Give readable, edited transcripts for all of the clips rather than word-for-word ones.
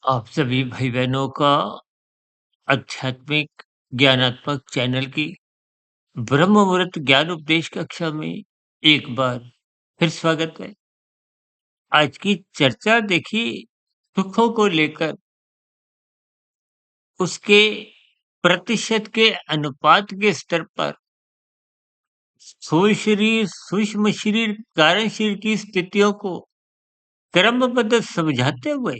आप सभी भाई-बहनों का आध्यात्मिक ज्ञानात्मक चैनल की ब्रह्म मुहूर्त ज्ञान उपदेश कक्षा में एक बार फिर स्वागत है। आज की चर्चा देखिए सुखों को लेकर उसके प्रतिशत के अनुपात के स्तर पर स्थूल शरीर, सूक्ष्म शरीर, कारण शरीर की स्थितियों को क्रमबद्ध समझाते हुए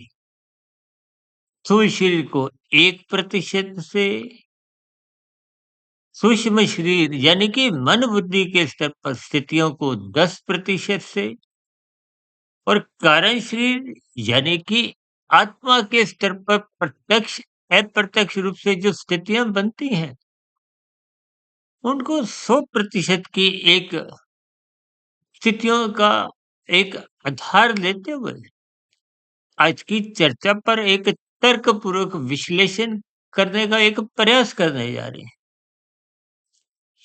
स्थूल शरीर को 1% से सूक्ष्म शरीर यानी कि मन बुद्धि के स्तर पर स्थितियों को 10% से और कारण शरीर यानी कि आत्मा के स्तर पर प्रत्यक्ष अप्रत्यक्ष रूप से जो स्थितियां बनती हैं उनको 100% की एक स्थितियों का एक आधार लेते हुए आज की चर्चा पर एक तर्कपूर्वक विश्लेषण करने का एक प्रयास करने जा रहे हैं।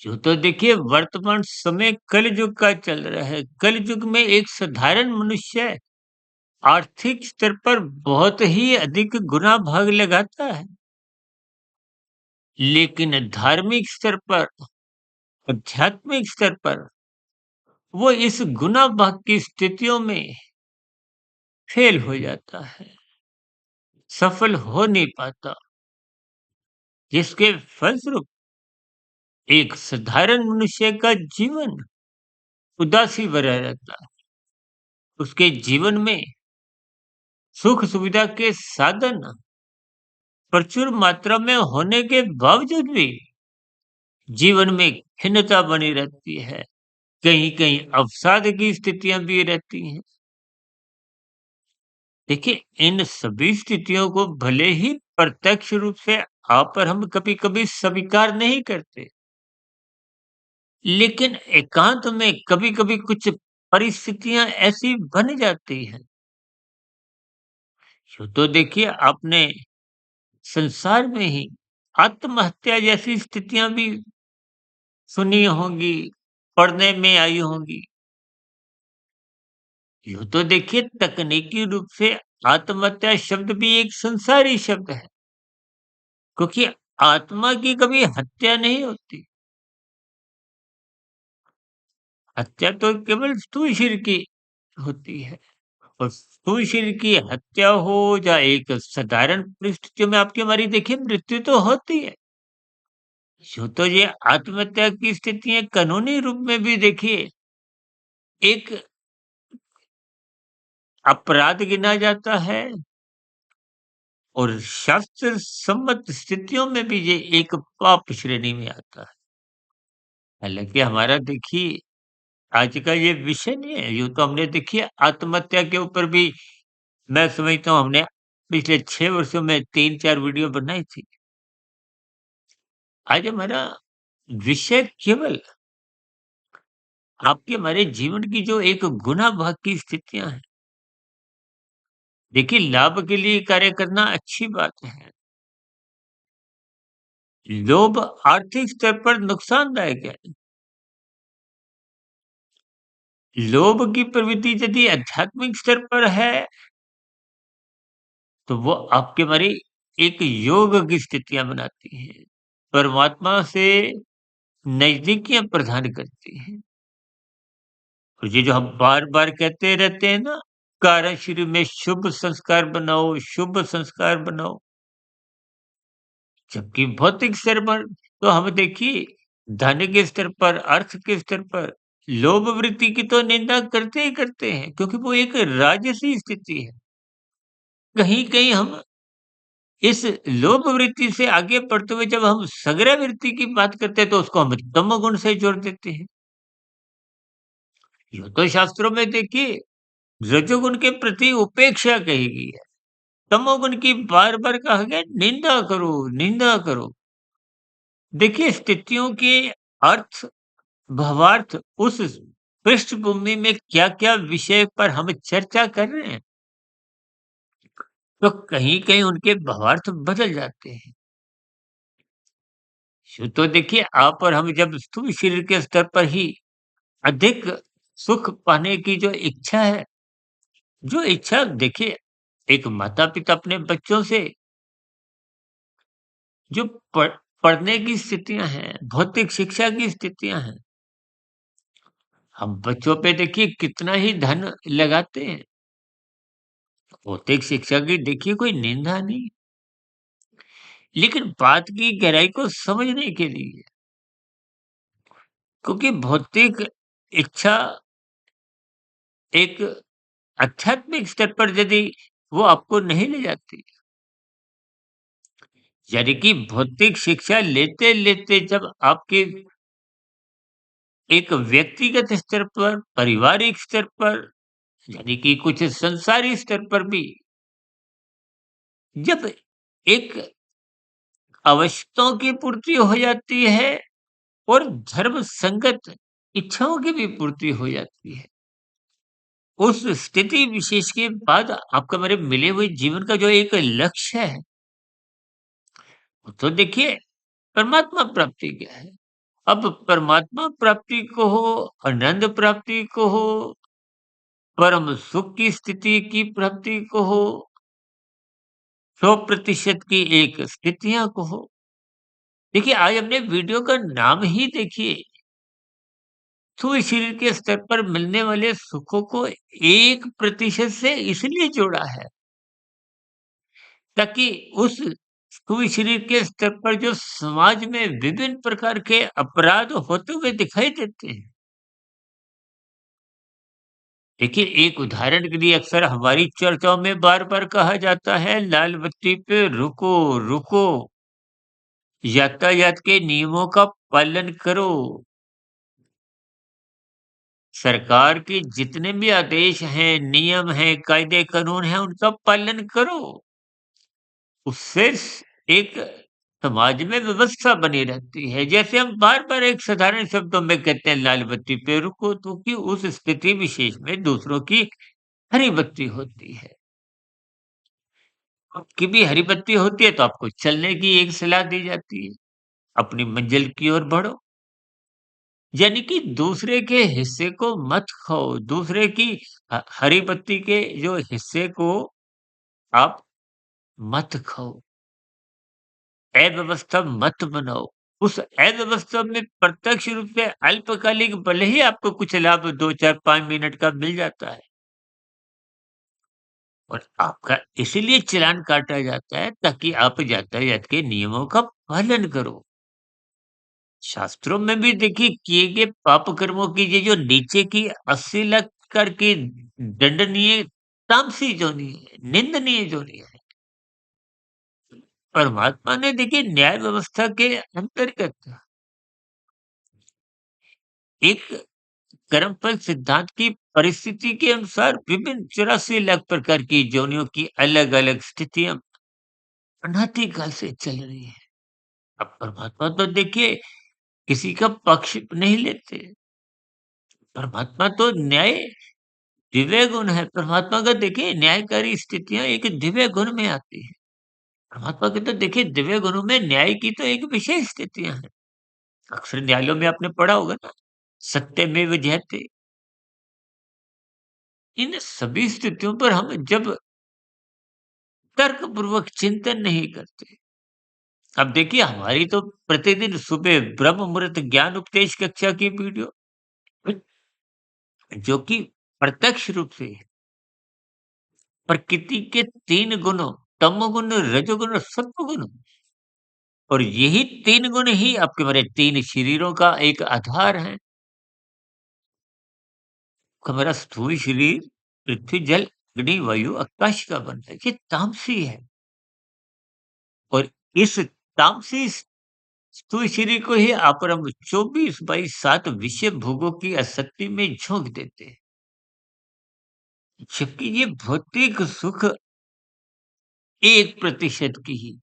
यूँ तो देखिए वर्तमान समय कलयुग का चल रहा है। कलयुग में एक साधारण मनुष्य आर्थिक स्तर पर बहुत ही अधिक गुना भाग लगाता है। लेकिन धार्मिक स्तर पर, आध्यात्मिक स्तर पर वो इस गुना भाग की स्थितियों में फेल हो जाता है, सफल हो नहीं पाता। जिसके फलस्वरूप एक साधारण मनुष्य का जीवन उदासी भरा रहता है। उसके जीवन में सुख सुविधा के साधन प्रचुर मात्रा में होने के बावजूद भी जीवन में खिन्नता बनी रहती है। कहीं-कहीं अवसाद की स्थितियाँ भी रहती हैं। देखिए, इन सभी स्थितियों को भले ही प्रत्यक्ष रूप से आप और हम कभी-कभी स्वीकार नहीं करते, लेकिन एकांत में कभी-कभी कुछ परिस्थितियाँ ऐसी बन जाती हैं। यूँ तो देखिए आपने संसार में ही आत्महत्या जैसी स्थितियाँ भी सुनी होंगी, पढ़ने में आई होंगी। यूँ तो देखिए तकनीकी रूप से आत्महत्या शब्द भी एक संसारी शब्द है, क्योंकि आत्मा की कभी हत्या नहीं होती। हत्या तो केवल स्थूल शरीर की होती है और स्थूल शरीर की हत्या हो या एक साधारण परिस्थितियों में आपकी हमारी देखिए मृत्यु तो होती है। यूँ तो ये आत्महत्या की स्थितियाँ कानूनी रूप में भी देखिए एक अपराध गिना जाता है और शास्त्र सम्मत स्थितियों में भी ये एक पाप श्रेणी में आता है। हालाँकि हमारा देखिए आज का ये विषय नहीं है, यूँ तो हमने देखिए आत्महत्या के ऊपर भी मैं समझता हूँ हमने पिछले 6 वर्षों में 3-4 वीडियो बनाई थी। आज हमारा विषय केवल आपके हमारे जीवन की जो एक गुना भाग की स्थितियाँ हैं। देखिए लाभ के लिए कार्य करना अच्छी बात है। लोभ आर्थिक स्तर पर नुकसानदायक है। लोभ की प्रवृत्ति यदि आध्यात्मिक स्तर पर है, तो वो आपके हमारी एक योग की स्थितियाँ बनाती हैं। परमात्मा से नज़दीकियाँ प्रदान करती हैं। और ये जो हम बार-बार कहते रहते हैं ना, कारण शरीर में शुभ संस्कार बनाओ, शुभ संस्कार बनाओ। जबकि भौतिक स्तर पर तो हम देखिए धन के स्तर पर, अर्थ के स्तर पर लोभ वृत्ति की तो निंदा करते ही करते हैं, क्योंकि वो एक राजसी स्थिति है। कहीं-कहीं हम इस लोभ वृत्ति से आगे बढ़ते हुए जब हम सग्रह वृत्ति की बात करते हैं, तो उसको हम तमोगुण से जोड़ देते हैं। यूँ तो शास्त्रों में देखिए रजोगुण के प्रति उपेक्षा कही गई है। तमोगुण की बार-बार कहा गया निंदा करो, निंदा करो। देखिए स्थितियों के अर्थ, भावार्थ उस पृष्ठभूमि में क्या-क्या विषय पर हम चर्चा कर रहे हैं, तो कहीं-कहीं उनके भावार्थ बदल जाते हैं। यूँ तो देखिए आप और हम जब स्थूल शरीर के स्तर पर ही अधिक सुख पाने की जो इच्छा है, जो इच्छा देखिए एक माता-पिता अपने बच्चों से जो पढ़ पढ़ने की स्थितियाँ हैं, भौतिक शिक्षा की स्थितियाँ हैं, हम बच्चों पे देखिए कितना ही धन लगाते हैं। भौतिक शिक्षा की देखिए कोई निंदा नहीं, लेकिन बात की गहराई को समझने के लिए, क्योंकि भौतिक इच्छा एक आध्यात्मिक स्तर पर यदि वो आपको नहीं ले जाती, यानी कि भौतिक शिक्षा लेते-लेते जब आपके एक व्यक्तिगत स्तर पर, पारिवारिक स्तर पर, यानी कि कुछ संसारी स्तर पर भी जब एक आवश्यकताओं की पूर्ति हो जाती है और धर्म संगत इच्छाओं की भी पूर्ति हो जाती है। उस स्थिति विशेष के बाद आपका मेरे मिले हुए जीवन का जो एक लक्ष्य है, वो तो देखिए परमात्मा प्राप्ति क्या है। अब परमात्मा प्राप्ति को हो, आनंद प्राप्ति को हो, परम सुख की स्थिति की प्राप्ति को हो, 100% की एक स्थितियाँ को हो। देखिए आज हमने वीडियो का नाम ही देखिए, स्थूल शरीर के स्तर पर मिलने वाले सुखों को 1% से इसलिए जोड़ा है, ताकि उस स्थूल शरीर के स्तर पर जो समाज में विभिन्न प्रकार के अपराध होते हुए दिखाई देते हैं। देखिए एक उदाहरण के लिए अक्सर हमारी चर्चाओं में बार-बार कहा जाता है, लाल बत्ती पे रुको, रुको, यातायात के नियमों का पालन करो। सरकार के जितने भी आदेश हैं, नियम हैं, कायदे कानून हैं, उनका पालन करो। उससे एक समाज में व्यवस्था बनी रहती है। जैसे हम बार-बार एक साधारण शब्दों में कहते हैं लाल बत्ती पे रुको, तो कि उस स्थिति विशेष में दूसरों की हरी बत्ती होती है। आपकी भी हरी बत्ती होती है तो आपको चलने की एक सलाह दी जाती है, अपनी मंजिल की ओर बढ़ो। यानी कि दूसरे के हिस्से को मत खाओ, दूसरे की हरी बत्ती के जो हिस्से को आप मत खाओ, अव्यवस्था मत बनाओ। उस अव्यवस्था में प्रत्यक्ष रूप से अल्पकालिक भले ही आपको कुछ लाभ 2, 4, 5 मिनट का मिल जाता है और आपका इसीलिए चालान काटा जाता है ताकि आप यातायात के नियमों का पालन करो। शास्त्रों में भी देखिए किए गए पाप कर्मों की ये जो नीचे की 80 लाख कर की दंडनीय तामसी जोनि है, निंदनीय जोनि है। परमात्मा ने देखिए न्याय व्यवस्था के अंतर्गत एक कर्मफल सिद्धांत की परिस्थिति के अनुसार विभिन्न 84 लाख प्रकार की जोनियों की अलग-अलग स्थितियां अनादिकाल से चल रही है। अब परमात्मा तो देखिए किसी का पक्ष नहीं लेते। परमात्मा तो न्याय दिव्य गुण है। परमात्मा का देखिए न्यायकारी स्थितियाँ एक दिव्य गुण में आती हैं। परमात्मा के तो देखिए दिव्य गुणों में न्याय की तो एक विशेष स्थितियाँ हैं। अक्सर न्यायालयों में आपने पढ़ा होगा ना, सत्यमेव जयते। इन सभी स्थितियों पर हम जब तर्कपूर्वक चिंतन नहीं करते। अब देखिए हमारी तो प्रतिदिन सुबह ब्रह्म मुहूर्त ज्ञान उपदेश कक्षा की वीडियो जो कि प्रत्यक्ष रूप से प्रकृति के 3 गुणों तमोगुण, रजोगुण और सत्वगुण और यही 3 गुण ही आपके हमारे 3 शरीरों का एक आधार है। हमारा स्थूल शरीर पृथ्वी, जल, अग्नि, वायु, आकाश का बनता है। ये तामसी है और इस तामसी स्थूल शरीर को ही आप और हम 24/7 विषय भोगों की आसक्ति में झोंक देते हैं। जबकि ये भौतिक सुख 1% की ही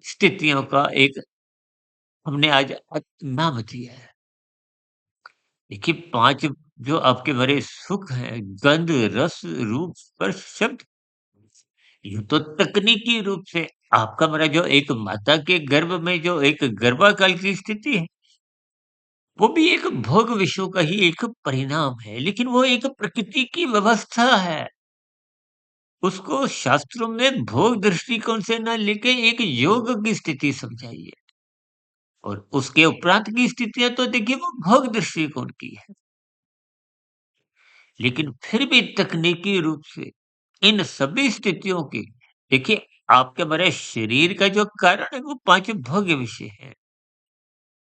स्थितियों का एक हमने आज नाम दिया है। देखिए 5 जो आपके बड़े सुख हैं, गंध, रस, रूप, स्पर्श, शब्द, यूँ तो तकनीकी रूप से आपका मेरा जो एक माता के गर्भ में जो एक गर्भाकाल की स्थिति है, वो भी एक भोग विषयों का ही एक परिणाम है, लेकिन वो एक प्रकृति की व्यवस्था है। उसको शास्त्रों में भोग दृष्टिकोण से ना लेके एक योग की स्थिति समझाइए। और उसके उपरांत की स्थितियाँ तो देखिए वो भोग दृष्टिकोण की है। लेकिन फिर भी तकनीकी रूप से इन सभी स्थितियों की देखिए आपके हमारे शरीर का जो कारण है वो 5 भोग्य विषय है।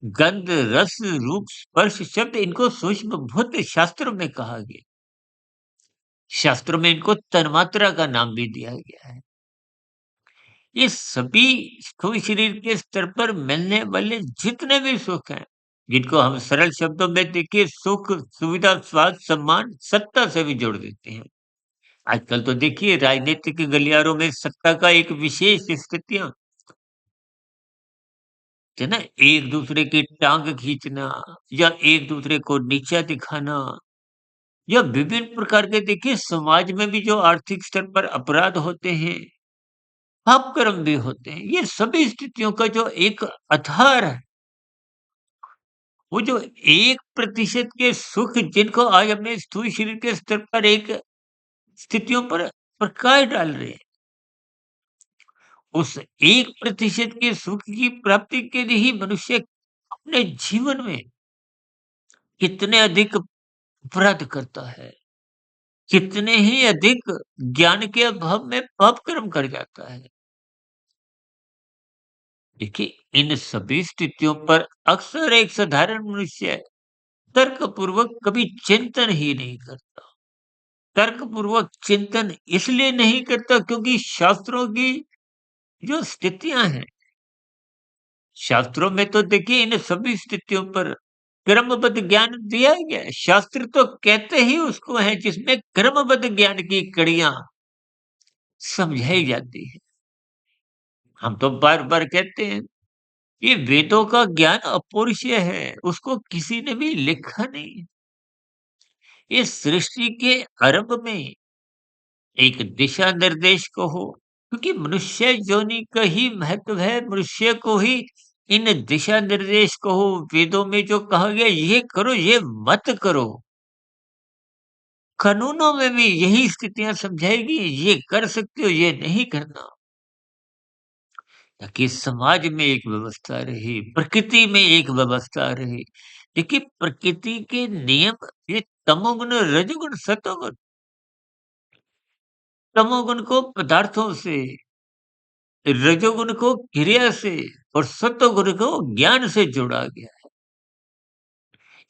गंध, रस, रूप, स्पर्श, शब्द इनको सूक्ष्म भूत शास्त्रों में कहा गया। शास्त्रों में इनको तन्मात्रा का नाम भी दिया गया है। ये सभी स्थूल शरीर के स्तर पर मिलने वाले जितने भी सुख हैं, जिनको हम सरल शब्दों में देखिए सुख, सुविधा, स्वाद, सम्मान, सत्ता से भी जोड़ देते हैं। आजकल तो देखिए राजनीतिक गलियारों में सत्ता का एक विशेष स्थितियाँ, है ना? एक दूसरे की टांग खींचना या एक दूसरे को नीचा दिखाना या विभिन्न प्रकार के देखिए समाज में भी जो आर्थिक स्तर पर अपराध होते हैं, पाप कर्म भी होते हैं। ये सभी स्थितियों का जो एक आधार है, वो जो 1% के सुख जिनको आज अपने स्थूल शरीर के स्तर पर एक स्थितियों पर प्रकाश डाल रहे हैं, उस 1% के सुख की प्राप्ति के लिए ही मनुष्य अपने जीवन में कितने अधिक अपराध करता है, कितने ही अधिक ज्ञान के अभाव में पाप कर्म कर जाता है। देखिए इन सभी स्थितियों पर अक्सर एक साधारण मनुष्य तर्कपूर्वक कभी चिंतन ही नहीं करता। तर्कपूर्वक चिंतन इसलिए नहीं करता क्योंकि शास्त्रों की जो स्थितियाँ हैं, शास्त्रों में तो देखिए इन सभी स्थितियों पर क्रमबद्ध ज्ञान दिया गया है। शास्त्र तो कहते ही उसको हैं जिसमें क्रमबद्ध ज्ञान की कड़ियाँ समझाई जाती हैं। हम तो बार-बार कहते हैं, ये वेदों का ज्ञान अपौरुषीय है, उसको किसी ने भी लिखा नहीं है। इस सृष्टि के आरंभ में एक दिशा निर्देश कहो, क्योंकि मनुष्य योनि का ही महत्व है, मनुष्य को ही इन दिशा निर्देश कहो, वेदों में जो कहा गया ये करो, ये मत करो। कानूनों में भी यही स्थितियाँ समझाएगी, ये कर सकते हो, ये नहीं करना। ताकि समाज में एक व्यवस्था रहे, प्रकृति में एक व्यवस्था रहे। देखिए प्रकृति के नियम ये तमोगुण, रजोगुण, सतोगुण, तमोगुण को पदार्थों से, रजोगुण को क्रिया से और सत्वगुण को ज्ञान से जोड़ा गया है।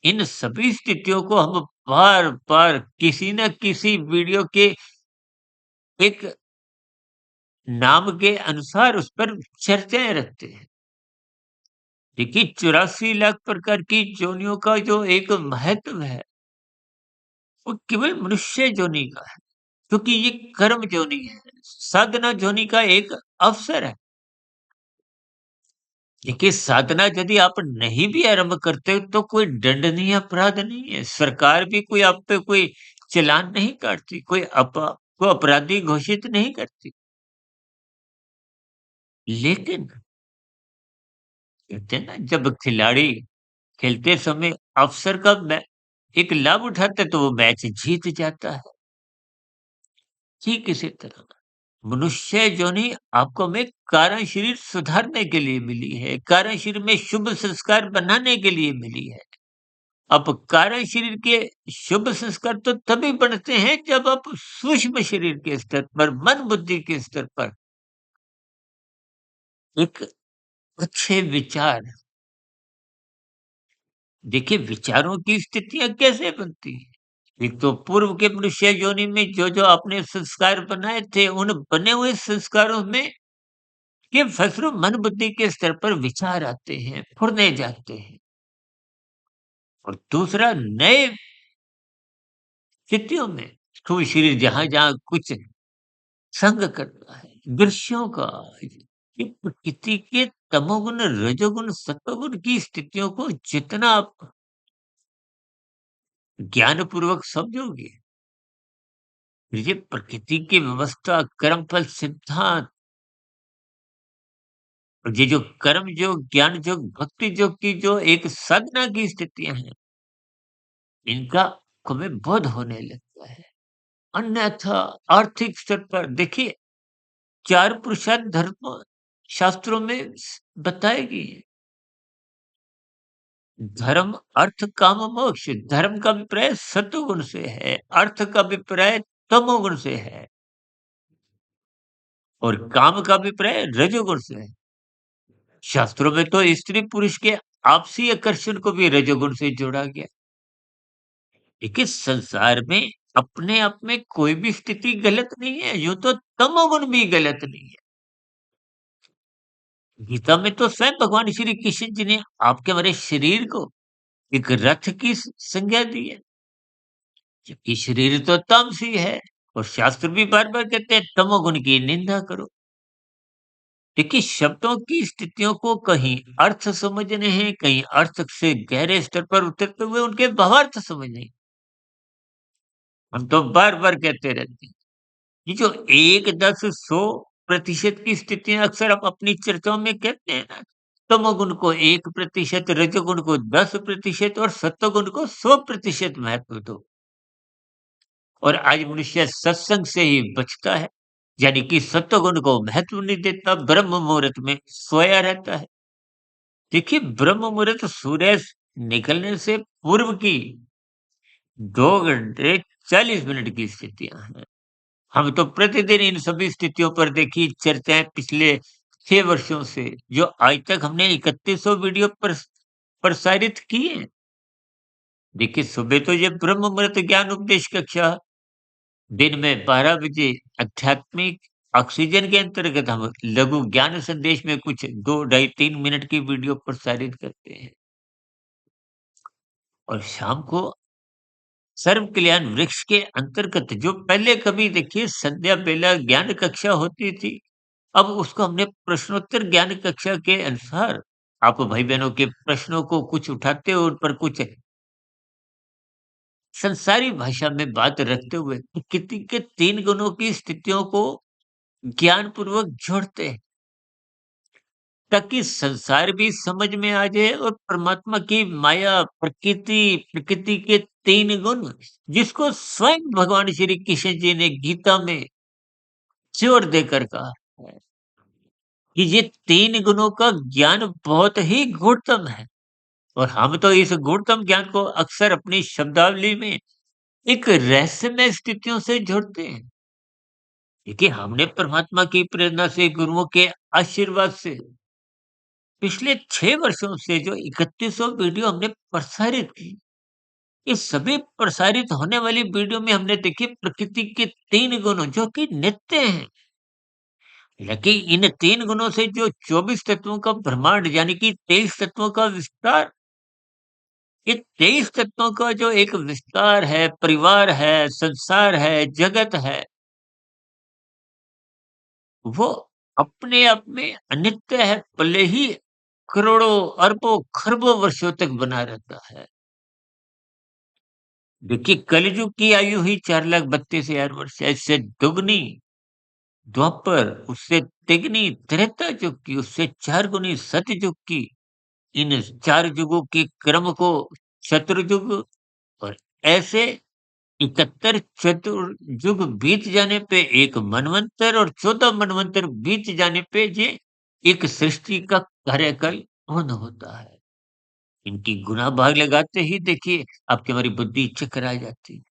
इन सभी स्थितियों को हम बार-बार किसी न किसी वीडियो के एक नाम के अनुसार उस पर चर्चाएँ रखते हैं। देखिए 84 लाख प्रकार की योनियों का जो एक महत्व है, वो केवल मनुष्य योनि का है, क्योंकि ये कर्म योनि है, साधना योनि का एक अवसर है। देखिए साधना यदि आप नहीं भी आरंभ करते हो तो कोई दंडनीय अपराध नहीं है। सरकार भी कोई आप पे कोई चालान नहीं काटती, कोई अपराधी घोषित नहीं करती। लेकिन कहते हैं ना जब खिलाड़ी खेलते समय अवसर का एक लाभ उठाता है तो वो मैच जीत जाता है। ठीक इसी तरह मनुष्य योनि आपको हमें कारण शरीर सुधारने के लिए मिली है, कारण शरीर में शुभ संस्कार बनाने के लिए मिली है। अब कारण शरीर के शुभ संस्कार तो तभी बनते हैं जब आप सूक्ष्म शरीर के स्तर पर, मन बुद्धि के स्तर पर एक अच्छे विचार, देखिए विचारों की स्थितियाँ कैसे बनती हैं? एक तो पूर्व के मनुष्य योनि में जो-जो आपने संस्कार बनाए थे, उन बने हुए संस्कारों में के फलस्वरूप मन बुद्धि के स्तर पर विचार आते हैं, फुरने जागते हैं। और दूसरा नए स्थितियों में स्थूल शरीर जहाँ-जहाँ कुछ संग करता है, दृश्यों का, ये प्रकृति के तमोगुण, रजोगुण, सत्वगुण की स्थितियों को जितना आप ज्ञानपूर्वक समझोगे, ये प्रकृति की व्यवस्था, कर्मफल सिद्धांत और ये जो कर्म योग, ज्ञान योग, भक्ति योग की जो एक साधना की स्थितियाँ हैं, इनका हमें बोध होने लगता है। अन्यथा आर्थिक स्तर पर देखिए 4 पुरुषार्थ धर्म शास्त्रों में बताए गए हैं। धर्म, अर्थ, काम, मोक्ष। धर्म का अभिप्राय सत्वगुण से है, अर्थ का अभिप्राय तमोगुण से है और काम का अभिप्राय रजोगुण से है। शास्त्रों में तो स्त्री पुरुष के आपसी आकर्षण को भी रजोगुण से जोड़ा गया। देखिए संसार में अपने आप में कोई भी स्थिति गलत नहीं है, यूं तो तमोगुण भी गलत नहीं है। गीता में तो स्वयं भगवान श्री कृष्ण जी ने आपके हमारे शरीर को एक रथ की संज्ञा दी है, जबकि शरीर तो तामसी है। और शास्त्र भी बार बार कहते हैं तमोगुण की निंदा करो। देखिए शब्दों की स्थितियों को कहीं अर्थ समझने हैं, कहीं अर्थ से गहरे स्तर पर उतरते हुए उनके भावार्थ समझने हैं। हम तो बार बार कहते रहते हैं, ये जो 1, 10, 100% की स्थितियां अक्सर हम अपनी चर्चाओं में कहते हैं ना, तमोगुण को 1%, रजोगुण को 10% और सत्वगुण को 100% महत्व दो। और आज मनुष्य सत्संग से ही बचता है, यानी कि सत्वगुण को महत्व नहीं देता, ब्रह्म मुहूर्त में सोया रहता है। देखिए ब्रह्म मुहूर्त सूर्य निकलने से पूर्व की 2 घंटे 40 मिनट की स्थितियां हैं। हम तो प्रतिदिन इन सभी स्थितियों पर देखिए चर्चाएं पिछले 6 वर्षों से जो आज तक हमने 3100 वीडियो प्रसारित किए हैं। देखिए सुबह तो ये ब्रह्म मुहूर्त ज्ञान उपदेश कक्षा, दिन में 12 बजे आध्यात्मिक ऑक्सीजन के अंतर्गत हम लघु ज्ञान संदेश में कुछ 2 ढाई 3 मिनट की वीडियो प्रसारित करते हैं। और शाम को सर्व कल्याण वृक्ष के अंतर्गत जो पहले कभी देखिए संध्या बेला ज्ञान कक्षा होती थी, अब उसको हमने प्रश्नोत्तर ज्ञान कक्षा के अनुसार आप भाई बहनों के प्रश्नों को कुछ उठाते हो, उन पर कुछ संसारी भाषा में बात रखते हुए प्रकृति के 3 गुणों की स्थितियों को ज्ञान पूर्वक जोड़ते हैं, ताकि संसार भी समझ में आ जाए और परमात्मा की माया, प्रकृति, प्रकृति के 3 गुण, जिसको स्वयं भगवान श्री कृष्ण जी ने गीता में जोर देकर कहा है कि ये 3 गुणों का ज्ञान बहुत ही गुणतम है। और हम तो इस गुणतम ज्ञान को अक्सर अपनी शब्दावली में एक रहस्यमय स्थितियों से जोड़ते हैं। देखिए हमने परमात्मा की प्रेरणा से, गुरुओं के आशीर्वाद से पिछले 6 वर्षों से जो 3100 वीडियो हमने प्रसारित की, इस सभी प्रसारित होने वाली वीडियो में हमने देखिए प्रकृति के 3 गुण जो कि नित्य हैं, लेकिन इन 3 गुणों से जो 24 तत्वों का ब्रह्मांड यानी कि 23 तत्वों का विस्तार, ये 23 तत्वों का जो एक विस्तार है, परिवार है, संसार है, जगत है, वो अपने आप में अनित्य है, भले ही करोड़ों, अरबों, खरबों वर्षों तक बना रहता है। देखिए कलयुग की आयु ही 4,32,000 वर्ष है, इससे दुगनी द्वापर, उससे तिगनी त्रेता युग की, उससे 4 गुनी सतयुग की। इन 4 युगों के क्रम को चतुर्युग, और ऐसे 71 चतुर्युग बीत जाने पे एक मनवंतर और 14 मनवंतर बीत जाने पे ये एक सृष्टि का कार्यकाल पूर्ण होता है। इनकी गुणा भाग लगाते ही देखिए आपकी हमारी बुद्धि चकरा जाती है।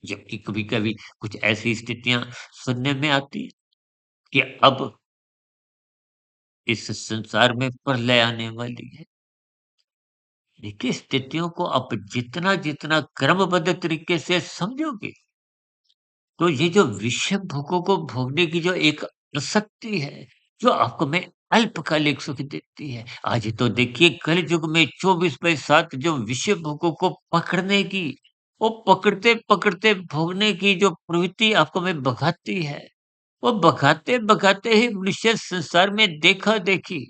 जबकि कभी-कभी कुछ ऐसी स्थितियाँ सुनने में आती है कि अब इस संसार में प्रलय आने वाली है। देखिए स्थितियों को आप जितना-जितना क्रमबद्ध तरीके से समझोगे, तो ये जो विषय भोगों को भोगने की जो एक आसक्ति है, जो आपको में अल्पकालिक सुख देती है। आज तो देखिए कलयुग में 24/7 जो विषय भोगों को पकड़ने की, वो पकड़ते-पकड़ते भोगने की जो प्रवृत्ति आपको में भगाती है, वो भगाते-भगाते ही मनुष्य संसार में देखा-देखी,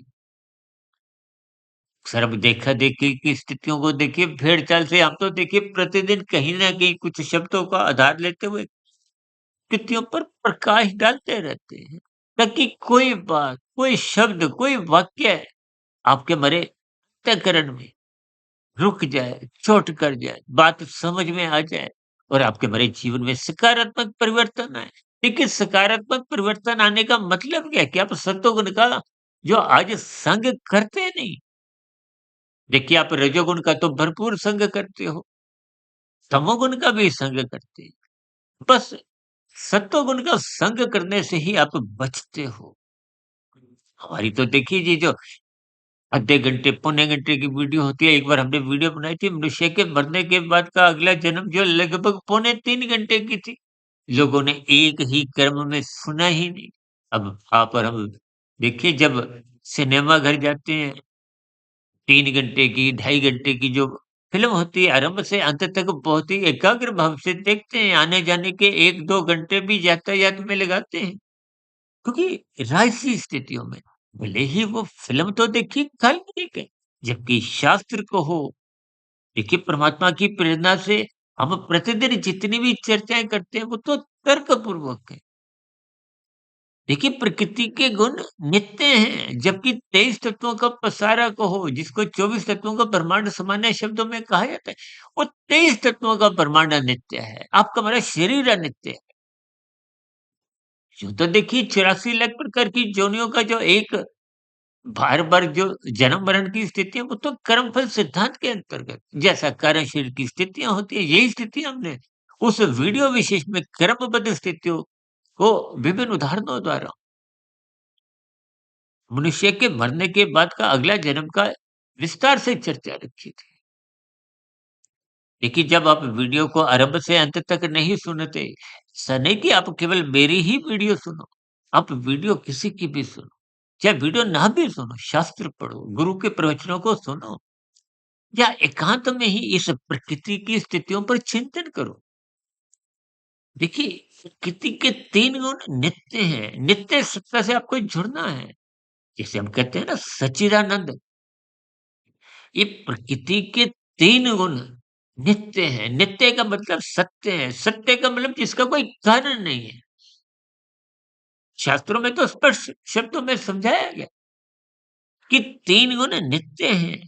सिर्फ देखा-देखी की स्थितियों को देखिए, भेड़-चाल से हम तो देखिए प्रतिदिन कहीं न कहीं कुछ शब्दों का आधार लेते हुए स्थितियों पर प्रकाश डालते रहते हैं, ताकि कोई बात, कोई शब्द, कोई वाक्य आपके हमारे अंतःकरण में रुक जाए, चोट कर जाए, बात समझ में आ जाए और आपके हमारे जीवन में सकारात्मक परिवर्तन आए। देखिए, सकारात्मक परिवर्तन आने का मतलब क्या है कि आप सत्वगुण का जो आज संग करते नहीं। देखिए, आप रजोगुण का तो भरपूर संग करते हो, तमोगुण का भी संग करते हैं। बस सत्वगुण का संग करने से ही आप बचते हो। हमारी तो देखिए ये जो आधे घंटे, पौने घंटे की वीडियो होती है, एक बार हमने वीडियो बनाई थी मनुष्य के मरने के बाद का अगला जन्म जो लगभग पौने 3 घंटे की थी। लोगों ने एक ही क्रम में सुना ही नहीं। अब आप और हम देखिए जब सिनेमा घर जाते हैं 3 घंटे की, 2.5 घंटे की जो फ़िल्म होती है आरंभ से अंत तक बहुत ही एकाग्र भाव से देखते हैं, आने-जाने के 1-2 घंटे भी यातायात में लगाते हैं। क्योंकि राजसी स्थितियों में भले ही वो फ़िल्म तो देखिए काल्पनिक है, जबकि शास्त्र को हो देखिए परमात्मा की प्रेरणा से हम प्रतिदिन जितनी भी चर्चाएँ करते हैं वो तो तर्कपूर्वक है। देखिए, प्रकृति के गुण नित्य हैं, जबकि 23 तत्वों का पसारा कहो, जिसको 24 तत्वों का ब्रह्मांड सामान्य शब्दों में कहा जाता है, वो 23 तत्वों का ब्रह्मांड अनित्य है। आपका हमारा शरीर अनित्य है। यूँ तो देखिए 84 लाख प्रकार की योनियों का जो एक बार-बार जो जन्म-मरण की स्थिति है, वो तो कर्मफल सिद्धांत के अंतर्गत जैसा कारण शरीर की स्थितियाँ होती हैं, यही स्थितियाँ हमने उस वीडियो विशेष में क्रमबद्ध स्थितियों को विभिन्न उदाहरणों द्वारा मनुष्य के मरने के बाद का अगला जन्म का विस्तार से चर्चा रखी थी। देखिए, जब आप वीडियो को आरंभ से अंत तक नहीं सुनते, ऐसा नहीं कि आप केवल मेरी ही वीडियो सुनो, आप वीडियो किसी की भी सुनो, चाहे वीडियो ना भी सुनो, शास्त्र पढ़ो, गुरु के प्रवचनों को सुनो या एकांत में ही इस प्रकृति की स्थितियों पर चिंतन करो। देखिए, प्रकृति के 3 गुण नित्य हैं, नित्य सत्ता से आपको जुड़ना है। जैसे हम कहते हैं ना सच्चिदानंद, ये प्रकृति के 3 गुण नित्य हैं। नित्य का मतलब सत्य है। सत्य का मतलब जिसका कोई कारण नहीं है। शास्त्रों में तो स्पष्ट शब्दों में समझाया गया कि 3 गुण नित्य हैं।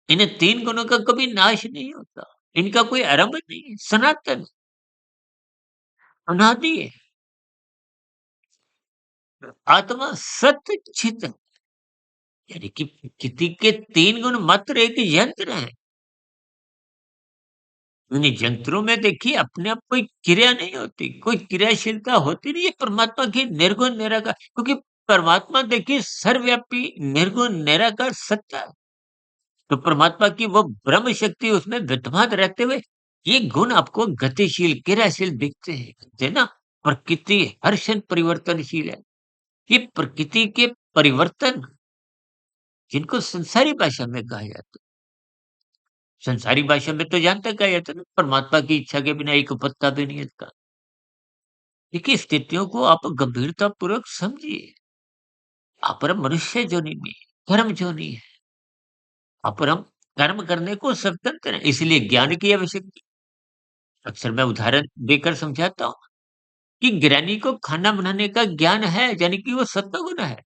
इन 3 गुणों का कभी नाश नहीं होता। इनका कोई आरंभ नहीं है। सनातन, अनादि है। आत्मा सत्य चित यानी कि प्रकृति के 3 गुण मात्र एक यंत्र है। इन यंत्रों में देखिए अपने आप कोई क्रिया नहीं होती, कोई क्रियाशीलता होती नहीं है परमात्मा की निर्गुण निराकार क्योंकि परमात्मा देखिए सर्वव्यापी निर्गुण निराकार सत्ता है। तो परमात्मा की वो ब्रह्म शक्ति उसमें विद्यमान रहते हुए ये गुण आपको गतिशील, क्रियाशील दिखते हैं। कहते हैं ना प्रकृति हर क्षण परिवर्तनशील है। ये प्रकृति के परिवर्तन जिनको संसारी भाषा में कहा जाता है। संसारी भाषा में तो जानते कहा जाता है ना परमात्मा की इच्छा के बिना एक पत्ता भी नहीं हिलता। देखिए स्थितियों को आप गंभीरता पूर्वक समझिए। अपरम मनुष्य जोनि में कर्म जोनि है। अपरम कर्म करने को स्वतंत्र है इसलिए ज्ञान की आवश्यकता। अक्सर मैं उदाहरण देकर समझाता हूँ कि गृहिणी को खाना बनाने का ज्ञान है यानी कि वो सत्वगुण है।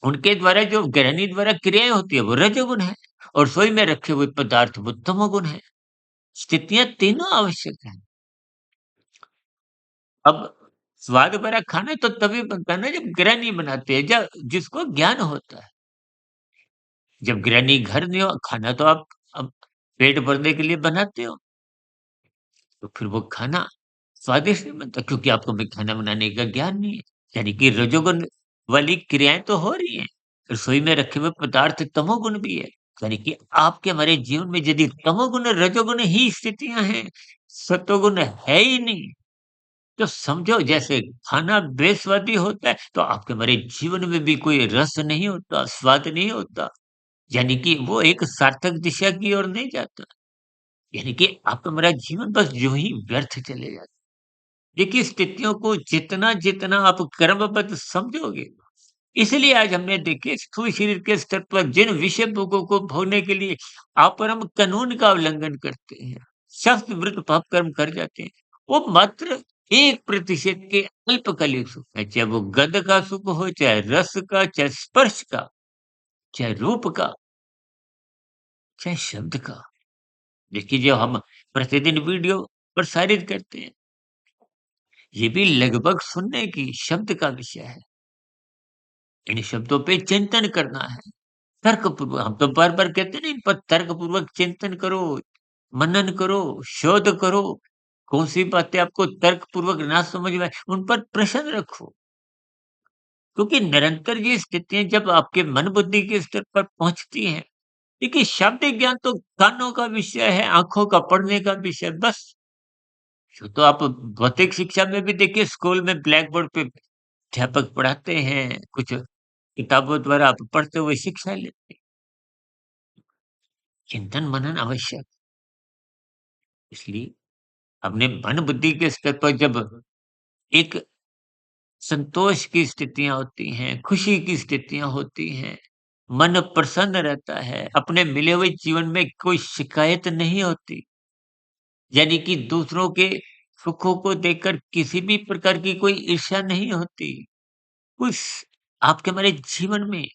उनके द्वारा जो गृहिणी द्वारा क्रियाएं होती है वो रजोगुण है और रसोई में रखे हुए पदार्थ वो तमोगुण है। स्थितियां तीनों आवश्यक है। अब स्वाद भरा खाना तो तभी बनता है ना जब गृहिणी बनाती है जब जिसको ज्ञान होता है। जब गृहिणी घर नहीं हो खाना तो आप अब पेट भरने के लिए बनाते हो, तो फिर वो खाना स्वादिष्ट नहीं बनता क्योंकि आपको भी खाना बनाने का ज्ञान नहीं है। यानी कि रजोगुण वाली क्रियाएँ तो हो रही हैं, रसोई में रखे हुए पदार्थ तमोगुण भी है। यानी कि आपके हमारे जीवन में यदि तमोगुण, रजोगुण ही स्थितियाँ हैं, सतोगुण है ही नहीं, तो समझो जैसे खाना बेस्वादी होता है, तो आपके हमारे जीवन में भी कोई रस नहीं होता, स्वाद नहीं होता। यानी कि वो एक सार्थक दिशा की ओर नहीं जाता। यानी कि आपका मेरा जीवन बस यूँ ही व्यर्थ चले जाता। देखिए स्थितियों को जितना-जितना आप कर्मबद्ध समझोगे, इसलिए आज हमने देखिए स्थूल शरीर के स्तर पर जिन विषय भोगों को भोगने के लिए अपरम कानून का उल्लंघन करते हैं, शास्त्र विरुद्ध पाप कर्म कर जाते हैं, वो मात्र 1% के अल्पकालिक सुख है, चाहे वो गंध का सुख हो, चाहे रस का, चाहे स्पर्श का, चाहे रूप का, चाहे शब्द का। देखिए, जो हम प्रतिदिन वीडियो प्रसारित करते हैं, ये भी लगभग सुनने की शब्द का विषय है। इन शब्दों पे चिंतन करना है, तर्कपूर्वक। हम तो बार-बार कहते हैं ना, इन पर तर्कपूर्वक चिंतन करो, मनन करो, शोध करो। कौन-सी बातें आपको तर्कपूर्वक ना समझ में आए, उन पर प्रश्न रखो। क्योंकि निरंतर ये स्थितियाँ जब आपके मन बुद्धि के स्तर पर पहुँचती हैं, देखिए शाब्दिक ज्ञान तो कानों का विषय है, आँखों का पढ़ने का विषय बस। जो तो आप भौतिक शिक्षा में भी देखिए, स्कूल में ब्लैक बोर्ड पे अध्यापक पढ़ाते हैं, कुछ किताबों द्वारा आप पढ़ते हुए शिक्षा लेते हैं। चिंतन मनन आवश्यक, इसलिए अपने मन बुद्धि के स्तर पर जब एक संतोष की स्थितियाँ होती हैं, खुशी की स्थितियाँ होती हैं, मन प्रसन्न रहता है, अपने मिले हुए जीवन में कोई शिकायत नहीं होती। यानी कि दूसरों के सुखों को देखकर किसी भी प्रकार की कोई ईर्ष्या नहीं होती। उस आपके हमारे जीवन में,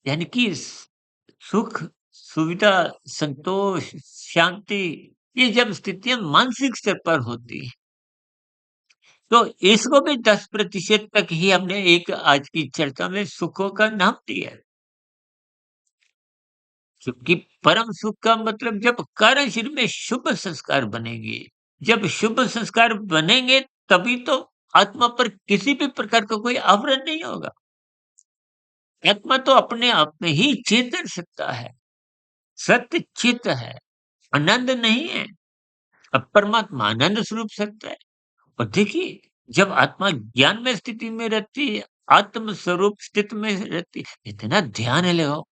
यानी कि सुख, सुविधा, संतोष, शांति, ये जब स्थितियाँ मानसिक स्तर पर होती हैं, तो इसको भी 10% तक ही हमने एक आज की चर्चा में सुखों का नाम दिया है। क्योंकि परम सुख का मतलब जब कार्यशील में शुभ संस्कार बनेंगे, जब शुभ संस्कार बनेंगे, तभी तो आत्मा पर किसी भी प्रकार का कोई आवरण नहीं होगा। आत्मा तो अपने आप में ही चेतन सत्ता है, सत्य चित है, आनंद नहीं है। अब परमात्मा आनंद स्वरूप सत्ता है। और देखिए, जब आत्मा ज्ञान में स्थिति में रहती है, आत्म स्वरूप स्थिति में रहती है, इतना ध्यान लगाओ।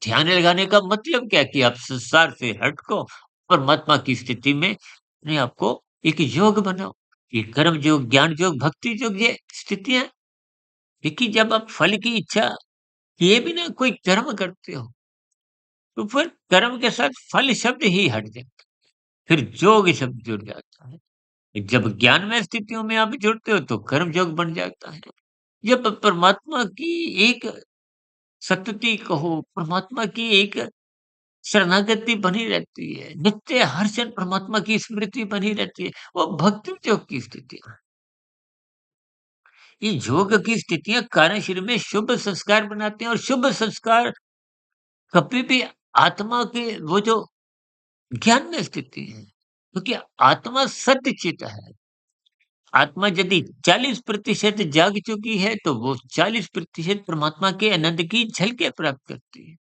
ध्यान लगाने का मतलब क्या है कि आप संसार से हटको, परमात्मा की स्थिति में अपने आप को एक योग बनाओ। ये कर्म योग, ज्ञान योग, भक्ति योग, ये स्थितियाँ, देखिए जब आप फल की इच्छा किए बिना कोई कर्म करते हो, तो फिर कर्म के साथ फल शब्द ही हट जाता है, फिर योग शब्द जुड़ जाता है। जब ज्ञान में स्थितियों में आप जुड़ते हो तो कर्म योग बन जाता है। जब परमात्मा की एक सतति कहो, परमात्मा की एक शरणागति बनी रहती है, नित्य हर क्षण परमात्मा की स्मृति बनी रहती है, वो भक्ति योग की स्थितियाँ। ये योग की स्थितियाँ कारण शरीर में शुभ संस्कार बनाते हैं, और शुभ संस्कार कभी भी आत्मा के वो जो ज्ञान में स्थिति है, क्योंकि आत्मा सत्य चित है। आत्मा यदि 40% जाग चुकी है, तो वो 40% परमात्मा के आनंद की झलकियाँ प्राप्त करती है।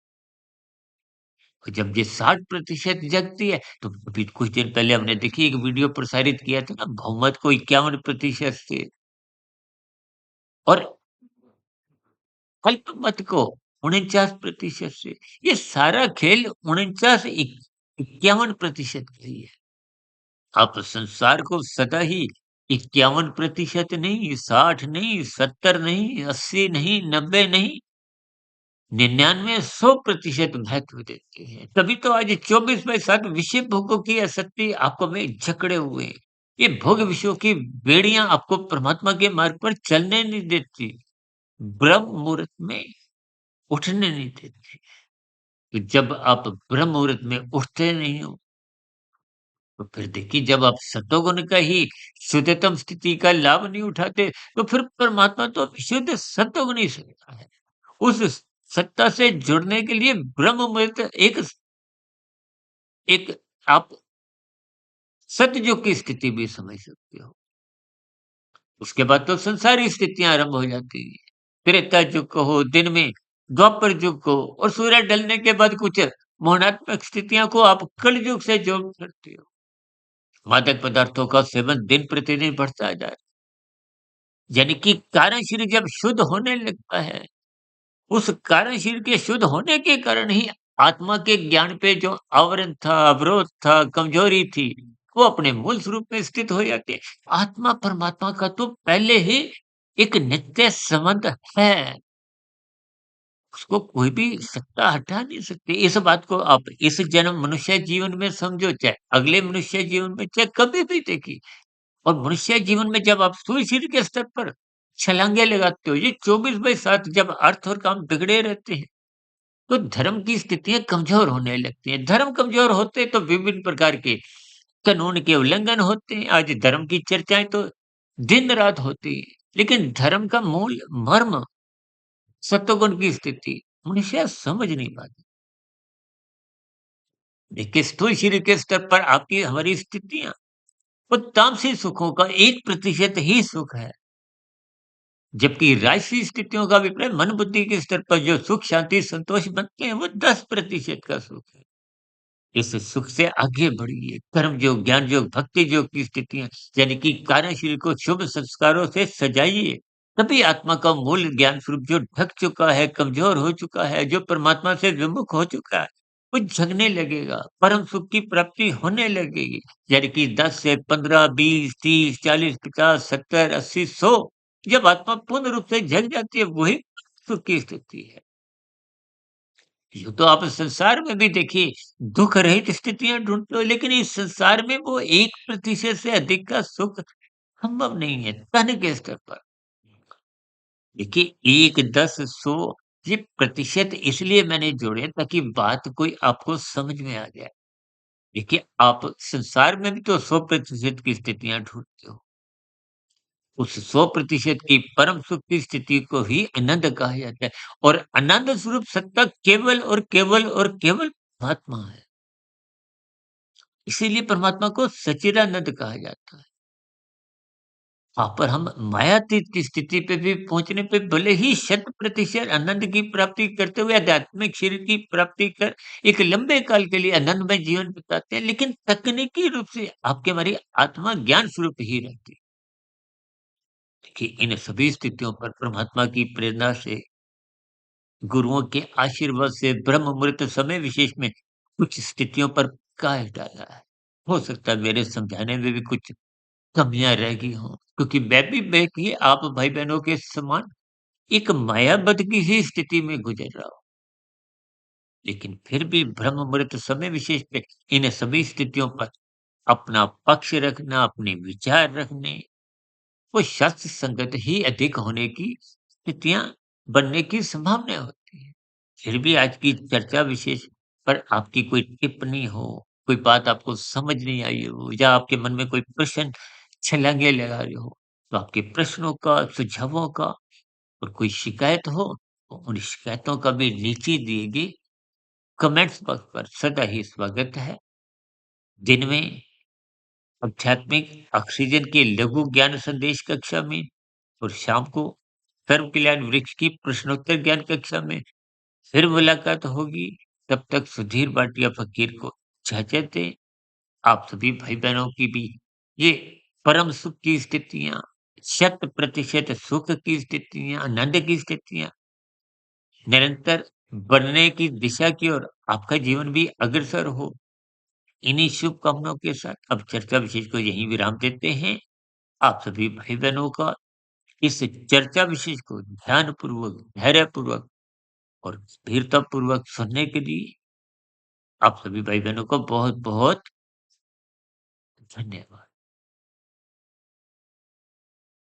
और जब ये 60% जगती है, तो अभी कुछ दिन पहले हमने देखी एक वीडियो प्रसारित किया था ना, बहुमत को 51% से, और अल्पमत को 49% से। ये सारा खेल 49 51% का ही है। आप संसार को सदा ही 51% नहीं, 60 नहीं, 70 नहीं, 80 नहीं, 90 नहीं, 99-100% महत्व देते हैं। तभी तो आज 24/7 विषय भोगों की आसक्ति आपको में जकड़े हुए हैं। ये भोग विषयों की बेड़ियां आपको परमात्मा के मार्ग पर चलने नहीं देती, ब्रह्म मुहूर्त में उठने नहीं देती। तो जब आप ब्रह्म मुहूर्त में उठते नहीं हो, तो फिर देखिए, जब आप सतोगुण का ही शुद्धतम स्थिति का लाभ नहीं उठाते, तो फिर परमात्मा तो विशुद्ध सतोगुण ही सत्ता है। उस सत्ता से जुड़ने के लिए ब्रह्म मुहूर्त एक एक आप सतयुग की स्थिति भी समझ सकते हो। उसके बाद तो संसारी स्थितियाँ आरंभ हो जाती हैं। त्रेता युग कहो, दिन में द्वापर युग कहो, और सूर्य ढलने के बाद कुछ मोहनात्मक स्थितियों को आप कल युग से जोड़ सकते हो। मादक पदार्थों का सेवन दिन प्रतिदिन बढ़ता जा रहा है। यानी कि कारण शरीर जब शुद्ध होने लगता है, उस कारण शरीर के शुद्ध होने के कारण ही आत्मा के ज्ञान पे जो आवरण था, अवरोध था, कमजोरी थी, वो अपने मूल स्वरूप में स्थित हो जाती है। आत्मा परमात्मा का तो पहले ही एक नित्य संबंध है, उसको कोई भी सत्ता हटा नहीं सकती। इस बात को आप इस जन्म मनुष्य जीवन में समझो, चाहे अगले मनुष्य जीवन में, चाहे कभी भी देखिए। और मनुष्य जीवन में जब आप सुई-सिर के स्तर पर छलांगे लगाते हो, ये 24/7 जब अर्थ और काम बिगड़े रहते हैं, तो धर्म की स्थितियाँ कमज़ोर होने लगती हैं। धर्म कमज़ोर होते तो विभिन्न प्रकार के कानून के उल्लंघन होते हैं। आज धर्म की चर्चाएँ तो दिन-रात होती हैं, लेकिन धर्म का मूल मर्म, सत्वगुण की स्थिति मनुष्य समझ नहीं पाता। देखिए, स्थूल शरीर के स्तर पर आपकी हमारी स्थितियाँ, वो तामसिक सुखों का 1% ही सुख है। जबकि राजसी स्थितियों का अभिप्राय मन बुद्धि के स्तर पर जो सुख, शांति, संतोष बनते हैं, वो 10% का सुख है। इस सुख से आगे बढ़िए, कर्म योग, ज्ञान योग, भक्ति योग की स्थितियाँ, यानी कि कार्य शरीर को शुभ संस्कारों से सजाइए। तभी आत्मा का मूल ज्ञान स्वरूप जो ढक चुका है, कमज़ोर हो चुका है, जो परमात्मा से विमुख हो चुका है, वो जगने लगेगा, परम सुख की प्राप्ति होने लगेगी। यानी कि 10 से 15, 20, 30, 40, 50, 70, 80, 100 जब आत्मा पूर्ण रूप से जग जाती है, वही सुख की स्थिति है। यूँ तो आप संसार में भी देखिए, दुःख रहित स्थितियाँ ढूँढते हो, लेकिन इस संसार में वो 1% से अधिक का सुख संभव नहीं है, तन के स्तर पर। देखिए 1, 10, 100 ये प्रतिशत इसलिए मैंने जोड़े ताकि बात कोई आपको समझ में आ जाए। देखिए आप संसार में भी तो 100% की स्थितियाँ ढूँढते हो। उस 100% की परम सुख की स्थिति को ही आनंद कहा जाता है और आनंद स्वरूप सत्ता केवल और केवल और केवल परमात्मा है। इसीलिए परमात्मा को सच्चिदानंद कहा जाता है। हाँ, पर हम मायातीत की स्थिति पे भी पहुँचने पे भले ही शत प्रतिशत आनंद की प्राप्ति करते हुए आध्यात्मिक शरीर की प्राप्ति कर एक लंबे काल के लिए आनंदमय जीवन बिताते हैं, लेकिन तकनीकी रूप से आपकी हमारी आत्मा ज्ञान स्वरूप ही रहती है। देखिए इन सभी स्थितियों पर परमात्मा की प्रेरणा से, गुरुओं के आशीर्वाद से ब्रह्म मुहूर्त समय विशेष में कुछ स्थितियों पर प्रकाश डाला है। हो सकता है मेरे समझाने में भी कुछ कमियाँ रह गई हों, क्योंकि मैं भी देखिए आप भाई-बहनों के समान एक मायाबद की ही स्थिति में गुज़र रहा हूँ। लेकिन फिर भी ब्रह्म मुहूर्त समय विशेष पे इन सभी स्थितियों पर अपना पक्ष रखना, अपने विचार रखने, वो शास्त्र संगत ही अधिक होने की स्थितियाँ बनने की संभावना होती है। फिर भी आज की चर्चा विशेष पर आपकी कोई टिप्पणी हो, कोई बात आपको समझ नहीं आई हो या आपके मन में कोई प्रश्न छलांगे लगा रहे हो, तो आपके प्रश्नों का, सुझावों का और कोई शिकायत हो, तो उन शिकायतों का भी नीचे दिए गए कमेंट्स बॉक्स पर सदा ही स्वागत है। दिन में आध्यात्मिक ऑक्सीजन के लघु ज्ञान संदेश कक्षा में और शाम को सर्व कल्याण वृक्ष की प्रश्नोत्तर ज्ञान कक्षा में फिर मुलाकात होगी। तब तक सुधीर भाटिया फकीर को इजाज़त दें। आप सभी भाई-बहनों की भी ये परम सुख की स्थितियाँ, शत प्रतिशत सुख की स्थितियाँ, आनंद की स्थितियाँ निरंतर बनने की दिशा की ओर आपका जीवन भी अग्रसर हो। इन्हीं शुभकामनाओं के साथ अब चर्चा विशेष को यहीं विराम देते हैं। आप सभी भाई-बहनों का इस चर्चा विशेष को ध्यानपूर्वक, धैर्यपूर्वक और गंभीरतापूर्वक सुनने के लिए आप सभी भाई-बहनों को बहुत-बहुत धन्यवाद।